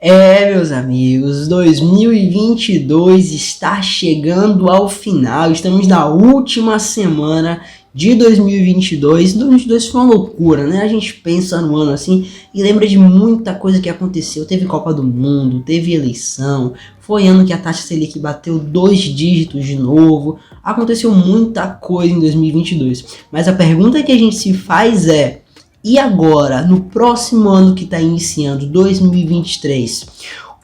Meus amigos, 2022 está chegando ao final, estamos na última semana de 2022. 2022 foi uma loucura, né? A gente pensa no ano assim e lembra de muita coisa que aconteceu. Teve Copa do Mundo, teve eleição, foi ano que a taxa Selic bateu 2 dígitos de novo. Aconteceu muita coisa em 2022, mas a pergunta que a gente se faz é: e agora, no próximo ano que está iniciando, 2023,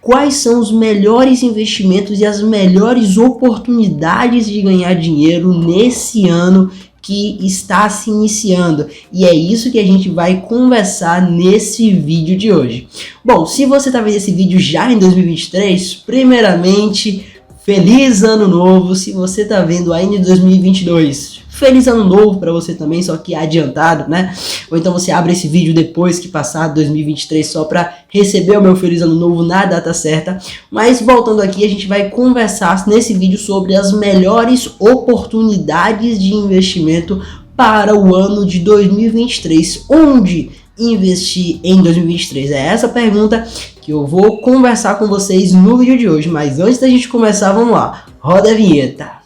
quais são os melhores investimentos e as melhores oportunidades de ganhar dinheiro nesse ano que está se iniciando? E é isso que a gente vai conversar nesse vídeo de hoje. Bom, se você está vendo esse vídeo já em 2023, primeiramente, feliz ano novo. Se você está vendo ainda em 2022, feliz ano novo para você também, só que adiantado, né? Ou então você abre esse vídeo depois que passar 2023 só para receber o meu feliz ano novo na data certa. Mas voltando aqui, a gente vai conversar nesse vídeo sobre as melhores oportunidades de investimento para o ano de 2023. Onde investir em 2023? É essa pergunta que eu vou conversar com vocês no vídeo de hoje. Mas antes da gente começar, vamos lá. Roda a vinheta.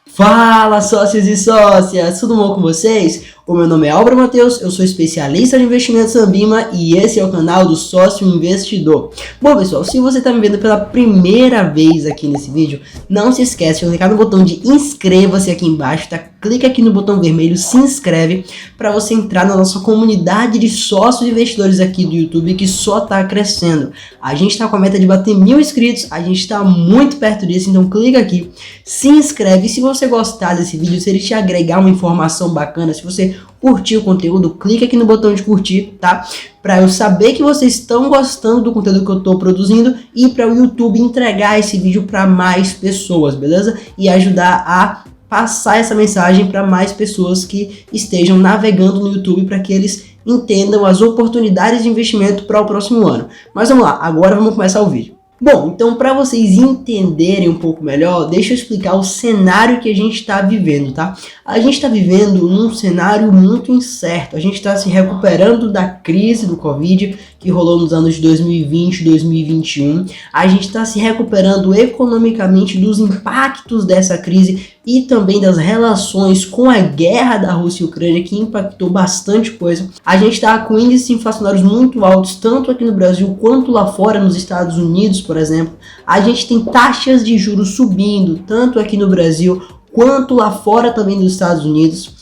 Fala, sócios e sócias, tudo bom com vocês? O meu nome é Álvaro Matheus, eu sou especialista de investimentos Ambima e esse é o canal do Sócio Investidor. Bom, pessoal, se você está me vendo pela primeira vez aqui nesse vídeo, não se esquece de clicar no botão de inscreva-se aqui embaixo, tá? Clica aqui no botão vermelho, se inscreve para você entrar na nossa comunidade de sócios investidores aqui do YouTube que só está crescendo. A gente está com a meta de bater 1000 inscritos, a gente está muito perto disso, então clica aqui, se inscreve. E se você gostar desse vídeo, se ele te agregar uma informação bacana, se você curtir o conteúdo, clica aqui no botão de curtir, tá? Para eu saber que vocês estão gostando do conteúdo que eu estou produzindo e para o YouTube entregar esse vídeo para mais pessoas, beleza? E ajudar a passar essa mensagem para mais pessoas que estejam navegando no YouTube, para que eles entendam as oportunidades de investimento para o próximo ano. Mas vamos lá, agora vamos começar o vídeo. Bom, então para vocês entenderem um pouco melhor, deixa eu explicar o cenário que a gente está vivendo, tá? A gente está vivendo num cenário muito incerto, a gente está se recuperando da crise do Covid que rolou nos anos de 2020 e 2021, a gente está se recuperando economicamente dos impactos dessa crise e também das relações com a guerra da Rússia e Ucrânia, que impactou bastante coisa. A gente está com índices inflacionários muito altos, tanto aqui no Brasil quanto lá fora, nos Estados Unidos, por exemplo. A gente tem taxas de juros subindo, tanto aqui no Brasil quanto lá fora também nos Estados Unidos.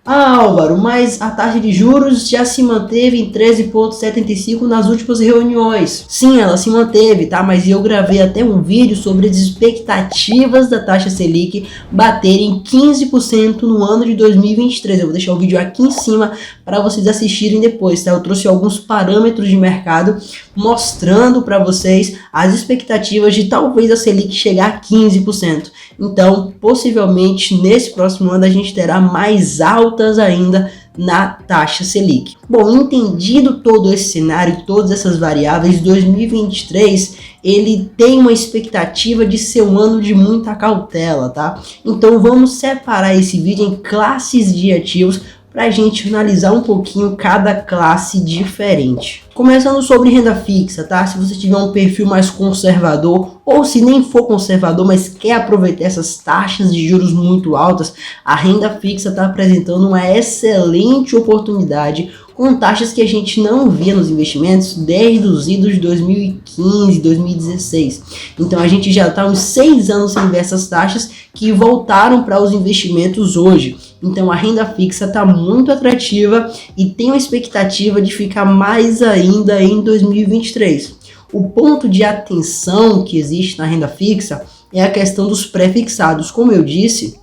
Ah, Álvaro, mas a taxa de juros já se manteve em 13,75 nas últimas reuniões. Sim, ela se manteve, tá? Mas eu gravei até um vídeo sobre as expectativas da taxa Selic baterem 15% no ano de 2023. Eu vou deixar o vídeo aqui em cima para vocês assistirem depois, tá? Eu trouxe alguns parâmetros de mercado mostrando para vocês as expectativas de talvez a Selic chegar a 15%. Então, possivelmente, nesse próximo ano a gente terá mais altas ainda na taxa Selic. Bom, entendido todo esse cenário, todas essas variáveis, 2023 ele tem uma expectativa de ser um ano de muita cautela, tá? Então vamos separar esse vídeo em classes de ativos para a gente analisar um pouquinho cada classe diferente. Começando sobre renda fixa, tá? Se você tiver um perfil mais conservador, ou se nem for conservador, mas quer aproveitar essas taxas de juros muito altas, a renda fixa está apresentando uma excelente oportunidade com taxas que a gente não via nos investimentos desde os idos de 2015, 2016. Então a gente já está uns 6 anos sem ver essas taxas que voltaram para os investimentos hoje. Então a renda fixa está muito atrativa e tem uma expectativa de ficar mais ainda em 2023. O ponto de atenção que existe na renda fixa é a questão dos pré-fixados. Como eu disse,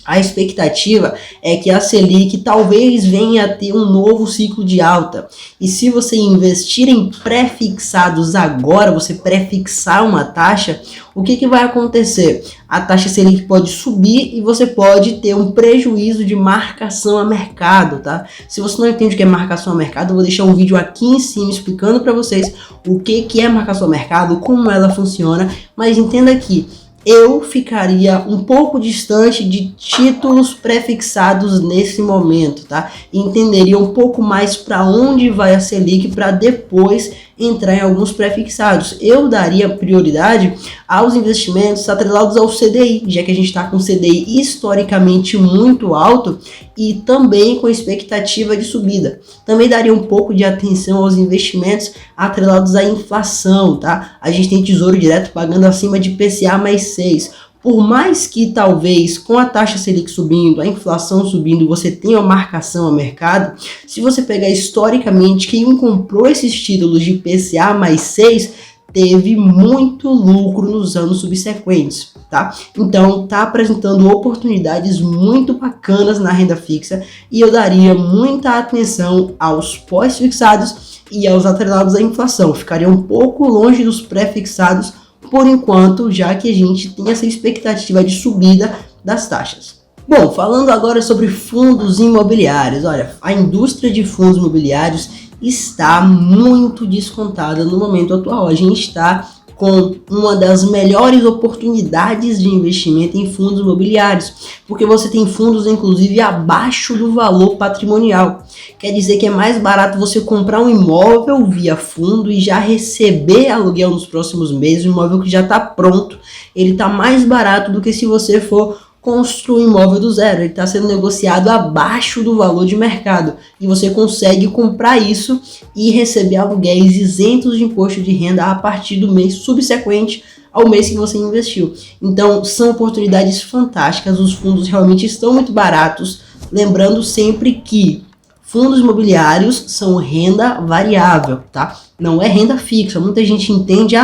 a expectativa é que a Selic talvez venha a ter um novo ciclo de alta. E se você investir em pré-fixados agora, você pré-fixar uma taxa, o que vai acontecer? A taxa Selic pode subir e você pode ter um prejuízo de marcação a mercado, tá? Se você não entende o que é marcação a mercado, eu vou deixar um vídeo aqui em cima explicando para vocês o que é marcação a mercado, como ela funciona, mas entenda que eu ficaria um pouco distante de títulos prefixados nesse momento, tá? Entenderia um pouco mais para onde vai a Selic para depois entrar em alguns prefixados. Eu daria prioridade aos investimentos atrelados ao CDI, já que a gente está com CDI historicamente muito alto e também com expectativa de subida. Também daria um pouco de atenção aos investimentos atrelados à inflação, tá? A gente tem Tesouro Direto pagando acima de IPCA mais 6. Por mais que talvez com a taxa Selic subindo, a inflação subindo, você tenha uma marcação ao mercado, se você pegar historicamente quem comprou esses títulos de IPCA mais 6, teve muito lucro nos anos subsequentes, tá? Então tá apresentando oportunidades muito bacanas na renda fixa e eu daria muita atenção aos pós-fixados e aos atrelados à inflação. Ficaria um pouco longe dos pré-fixados por enquanto, já que a gente tem essa expectativa de subida das taxas. Bom, falando agora sobre fundos imobiliários, olha, a indústria de fundos imobiliários está muito descontada no momento atual. A gente está com uma das melhores oportunidades de investimento em fundos imobiliários, porque você tem fundos inclusive abaixo do valor patrimonial. Quer dizer que é mais barato você comprar um imóvel via fundo e já receber aluguel nos próximos meses, um imóvel que já está pronto. Ele está mais barato do que se você for construir um imóvel do zero. Ele está sendo negociado abaixo do valor de mercado e você consegue comprar isso e receber aluguéis isentos de imposto de renda a partir do mês subsequente ao mês que você investiu. Então são oportunidades fantásticas, os fundos realmente estão muito baratos, lembrando sempre que fundos imobiliários são renda variável, tá? Não é renda fixa. Muita gente entende,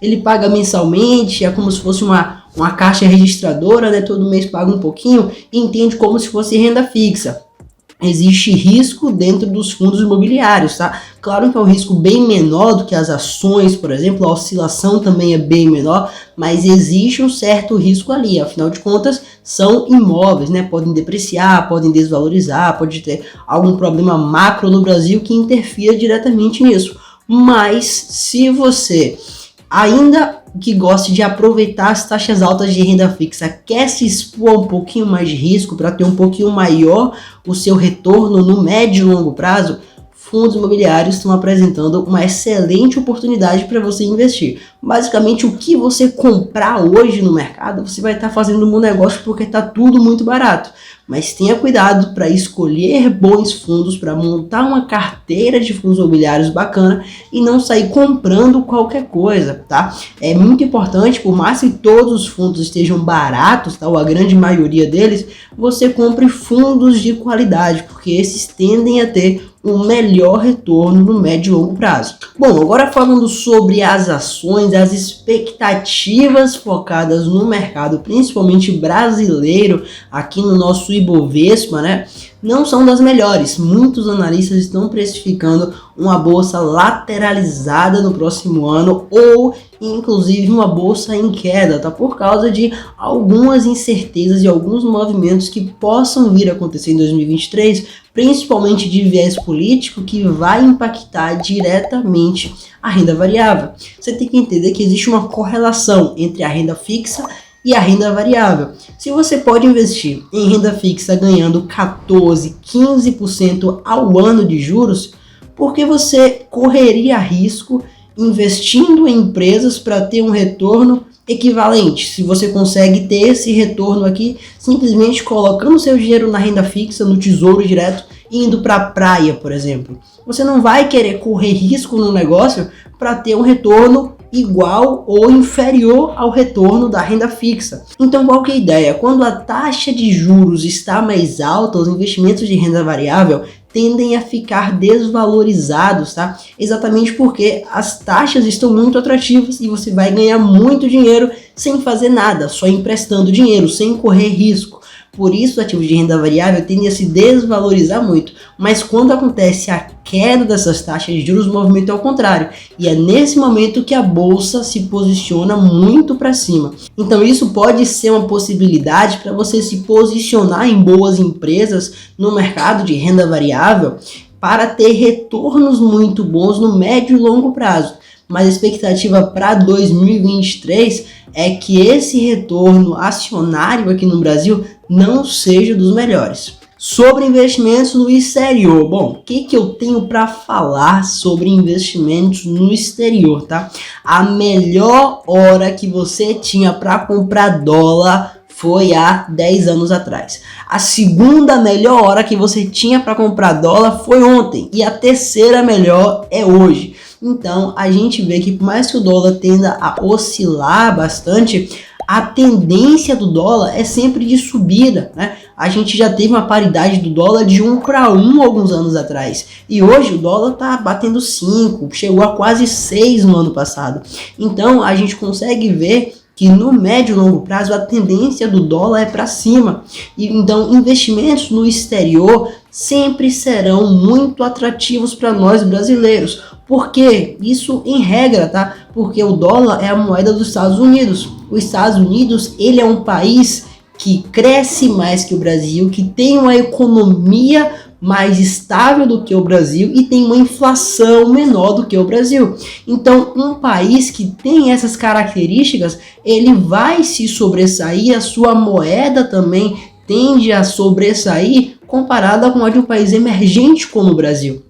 ele paga mensalmente, é como se fosse uma caixa registradora, né? Todo mês paga um pouquinho e entende como se fosse renda fixa. Existe risco dentro dos fundos imobiliários, tá? Claro que é um risco bem menor do que as ações, por exemplo, a oscilação também é bem menor, mas existe um certo risco ali, afinal de contas, são imóveis, né? Podem depreciar, podem desvalorizar, pode ter algum problema macro no Brasil que interfira diretamente nisso. Mas se você ainda que goste de aproveitar as taxas altas de renda fixa, quer se expor a um pouquinho mais de risco para ter um pouquinho maior o seu retorno no médio e longo prazo, fundos imobiliários estão apresentando uma excelente oportunidade para você investir. Basicamente, o que você comprar hoje no mercado, você vai estar fazendo um bom negócio porque está tudo muito barato. Mas tenha cuidado para escolher bons fundos, para montar uma carteira de fundos imobiliários bacana e não sair comprando qualquer coisa, tá? É muito importante, por mais que todos os fundos estejam baratos, tá? Ou a grande maioria deles, você compre fundos de qualidade, porque esses tendem a ter um melhor retorno no médio e longo prazo. Bom, agora falando sobre as ações, as expectativas focadas no mercado, principalmente brasileiro, aqui no nosso Ibovespa, né, não são das melhores. Muitos analistas estão precificando uma bolsa lateralizada no próximo ano ou inclusive uma bolsa em queda, tá? Por causa de algumas incertezas e alguns movimentos que possam vir a acontecer em 2023, principalmente de viés político, que vai impactar diretamente a renda variável. Você tem que entender que existe uma correlação entre a renda fixa e a renda variável. Se você pode investir em renda fixa ganhando 14, 15% ao ano de juros, por que você correria risco investindo em empresas para ter um retorno equivalente? Se você consegue ter esse retorno aqui simplesmente colocando seu dinheiro na renda fixa, no Tesouro Direto, indo para a praia, por exemplo. Você não vai querer correr risco no negócio para ter um retorno igual ou inferior ao retorno da renda fixa. Então, qual que é a ideia? Quando a taxa de juros está mais alta, os investimentos de renda variável tendem a ficar desvalorizados, tá? Exatamente porque as taxas estão muito atrativas e você vai ganhar muito dinheiro sem fazer nada, só emprestando dinheiro, sem correr risco. Por isso, os ativos de renda variável tendem a se desvalorizar muito. Mas quando acontece a queda dessas taxas de juros, o movimento é ao contrário. E é nesse momento que a bolsa se posiciona muito para cima. Então isso pode ser uma possibilidade para você se posicionar em boas empresas no mercado de renda variável para ter retornos muito bons no médio e longo prazo. Mas a expectativa para 2023 é que esse retorno acionário aqui no Brasil não seja dos melhores. Sobre investimentos no exterior, bom, o que eu tenho para falar sobre investimentos no exterior, tá? A melhor hora que você tinha para comprar dólar foi há 10 anos atrás. A segunda melhor hora que você tinha para comprar dólar foi ontem. E a terceira melhor é hoje. Então, a gente vê que por mais que o dólar tenda a oscilar bastante, a tendência do dólar é sempre de subida, né? A gente já teve uma paridade do dólar de 1 para 1 alguns anos atrás. E hoje o dólar tá batendo 5, chegou a quase 6 no ano passado. Então, a gente consegue ver que no médio e longo prazo a tendência do dólar é para cima. E então investimentos no exterior sempre serão muito atrativos para nós brasileiros. Por quê? Isso em regra, tá? Porque o dólar é a moeda dos Estados Unidos. Os Estados Unidos, ele é um país que cresce mais que o Brasil, que tem uma economia mais estável do que o Brasil e tem uma inflação menor do que o Brasil. Então, um país que tem essas características, ele vai se sobressair, a sua moeda também tende a sobressair comparada com a de um país emergente como o Brasil.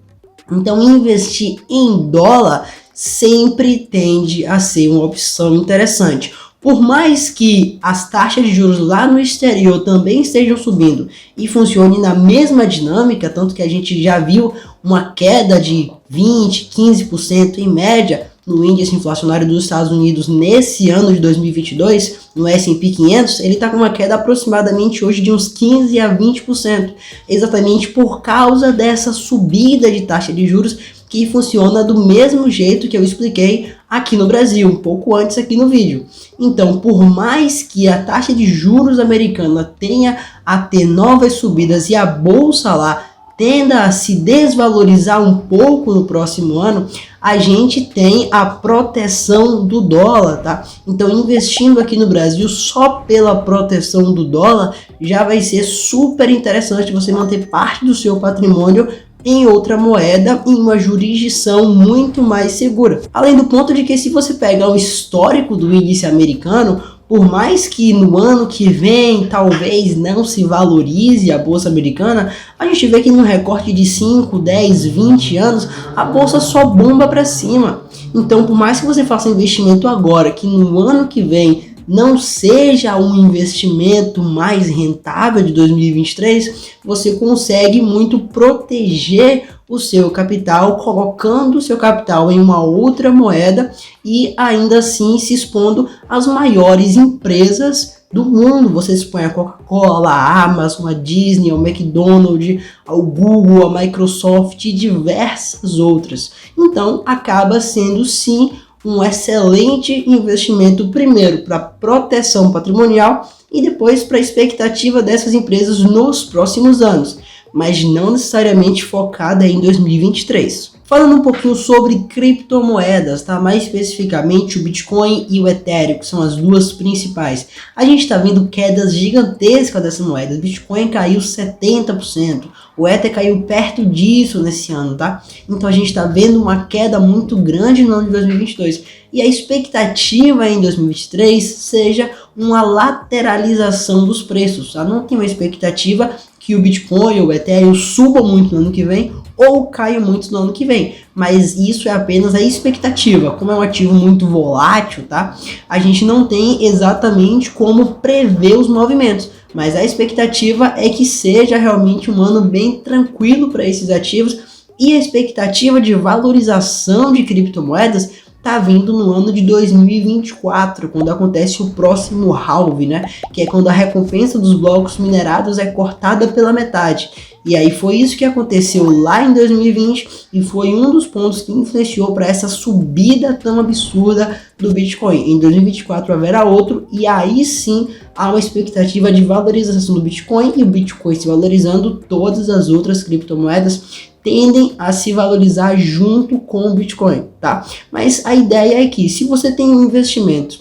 Então, investir em dólar sempre tende a ser uma opção interessante. Por mais que as taxas de juros lá no exterior também estejam subindo e funcione na mesma dinâmica, tanto que a gente já viu uma queda de 20, 15% em média no índice inflacionário dos Estados Unidos nesse ano de 2022, no S&P 500, ele está com uma queda aproximadamente hoje de uns 15 a 20%, exatamente por causa dessa subida de taxa de juros que funciona do mesmo jeito que eu expliquei aqui no Brasil, um pouco antes aqui no vídeo. Então, por mais que a taxa de juros americana tenha a ter novas subidas e a bolsa lá tenda a se desvalorizar um pouco no próximo ano, a gente tem a proteção do dólar, tá? Então, investindo aqui no Brasil só pela proteção do dólar, já vai ser super interessante você manter parte do seu patrimônio em outra moeda, em uma jurisdição muito mais segura. Além do ponto de que se você pegar o histórico do índice americano, por mais que no ano que vem talvez não se valorize a bolsa americana, a gente vê que no recorte de 5, 10, 20 anos, a bolsa só bomba para cima. Então, por mais que você faça investimento agora, que no ano que vem não seja um investimento mais rentável de 2023, você consegue muito proteger o seu capital, colocando o seu capital em uma outra moeda e ainda assim se expondo às maiores empresas do mundo. Você expõe a Coca-Cola, a Amazon, a Disney, ao McDonald's, ao Google, a Microsoft e diversas outras. Então acaba sendo sim um excelente investimento, primeiro para proteção patrimonial e depois para a expectativa dessas empresas nos próximos anos, mas não necessariamente focada em 2023. Falando um pouquinho sobre criptomoedas, tá? Mais especificamente o Bitcoin e o Ethereum, que são as duas principais. A gente está vendo quedas gigantescas dessas moedas. O Bitcoin caiu 70%, o Ether caiu perto disso nesse ano, tá? Então a gente está vendo uma queda muito grande no ano de 2022. E a expectativa em 2023 seja uma lateralização dos preços, tá? Não tem uma expectativa que o Bitcoin ou o Ethereum subam muito no ano que vem ou caiam muito no ano que vem, mas isso é apenas a expectativa. Como é um ativo muito volátil, tá? A gente não tem exatamente como prever os movimentos, mas a expectativa é que seja realmente um ano bem tranquilo para esses ativos e a expectativa de valorização de criptomoedas tá vindo no ano de 2024, quando acontece o próximo halving, né? Que é quando a recompensa dos blocos minerados é cortada pela metade. E aí foi isso que aconteceu lá em 2020 e foi um dos pontos que influenciou para essa subida tão absurda do Bitcoin. Em 2024 haverá outro e aí sim há uma expectativa de valorização do Bitcoin e o Bitcoin se valorizando, todas as outras criptomoedas tendem a se valorizar junto com o Bitcoin, tá? Mas a ideia é que se você tem um investimento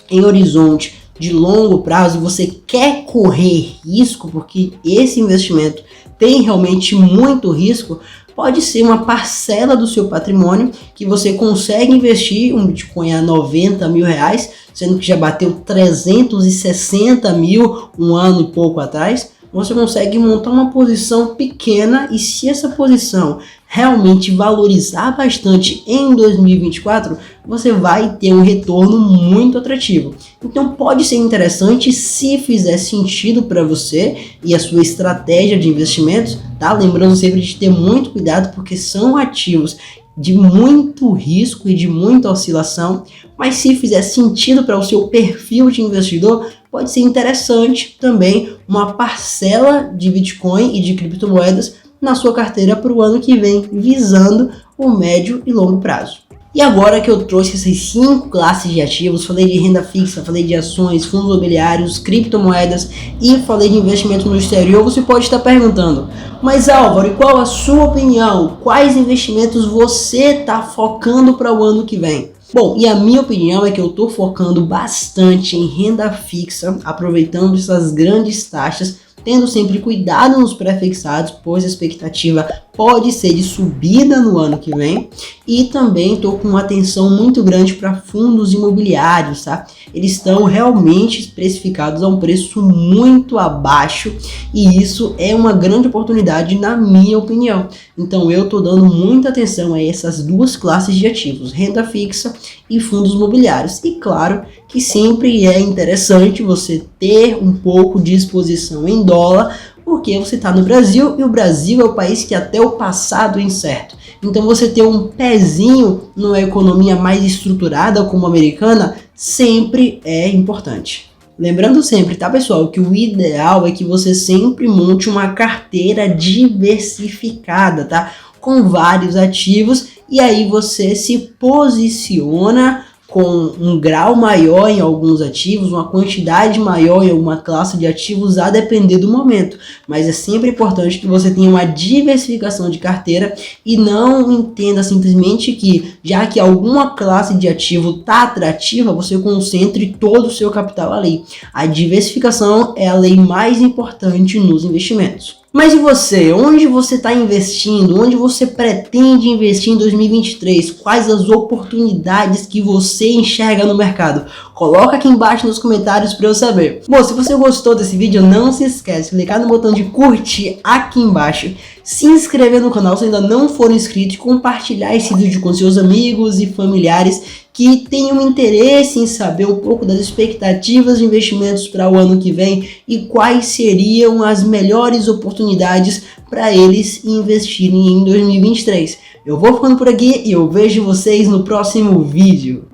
em horizonte de longo prazo e você quer correr risco, porque esse investimento tem realmente muito risco, pode ser uma parcela do seu patrimônio que você consegue investir um Bitcoin a 90 mil reais, sendo que já bateu 360 mil um ano e pouco atrás. Você consegue montar uma posição pequena e se essa posição realmente valorizar bastante em 2024, você vai ter um retorno muito atrativo. Então pode ser interessante se fizer sentido para você e a sua estratégia de investimentos, tá? Lembrando sempre de ter muito cuidado porque são ativos de muito risco e de muita oscilação, mas se fizer sentido para o seu perfil de investidor, pode ser interessante também uma parcela de Bitcoin e de criptomoedas na sua carteira para o ano que vem, visando o médio e longo prazo. E agora que eu trouxe essas 5 classes de ativos, falei de renda fixa, falei de ações, fundos imobiliários, criptomoedas e falei de investimento no exterior, você pode estar perguntando, mas Álvaro, e qual a sua opinião? Quais investimentos você está focando para o ano que vem? Bom, e a minha opinião é que eu estou focando bastante em renda fixa, aproveitando essas grandes taxas, tendo sempre cuidado nos pré-fixados, pois a expectativa pode ser de subida no ano que vem, e também estou com uma atenção muito grande para fundos imobiliários, tá? Eles estão realmente precificados a um preço muito abaixo e isso é uma grande oportunidade na minha opinião. Então eu estou dando muita atenção a essas 2 classes de ativos, renda fixa e fundos imobiliários. E claro que sempre é interessante você ter um pouco de exposição em dólar, porque você está no Brasil e o Brasil é o país que até o passado é incerto. Então você ter um pezinho numa economia mais estruturada como a americana sempre é importante. Lembrando sempre, tá pessoal, que o ideal é que você sempre monte uma carteira diversificada, tá? Com vários ativos e aí você se posiciona com um grau maior em alguns ativos, uma quantidade maior em alguma classe de ativos, a depender do momento. Mas é sempre importante que você tenha uma diversificação de carteira e não entenda simplesmente que, já que alguma classe de ativo está atrativa, você concentre todo o seu capital ali. A diversificação é a lei mais importante nos investimentos. Mas e você? Onde você está investindo? Onde você pretende investir em 2023? Quais as oportunidades que você enxerga no mercado? Coloca aqui embaixo nos comentários para eu saber. Bom, se você gostou desse vídeo, não se esquece de clicar no botão de curtir aqui embaixo, se inscrever no canal se ainda não for inscrito e compartilhar esse vídeo com seus amigos e familiares que tenham interesse em saber um pouco das expectativas de investimentos para o ano que vem e quais seriam as melhores oportunidades para eles investirem em 2023. Eu vou ficando por aqui e eu vejo vocês no próximo vídeo.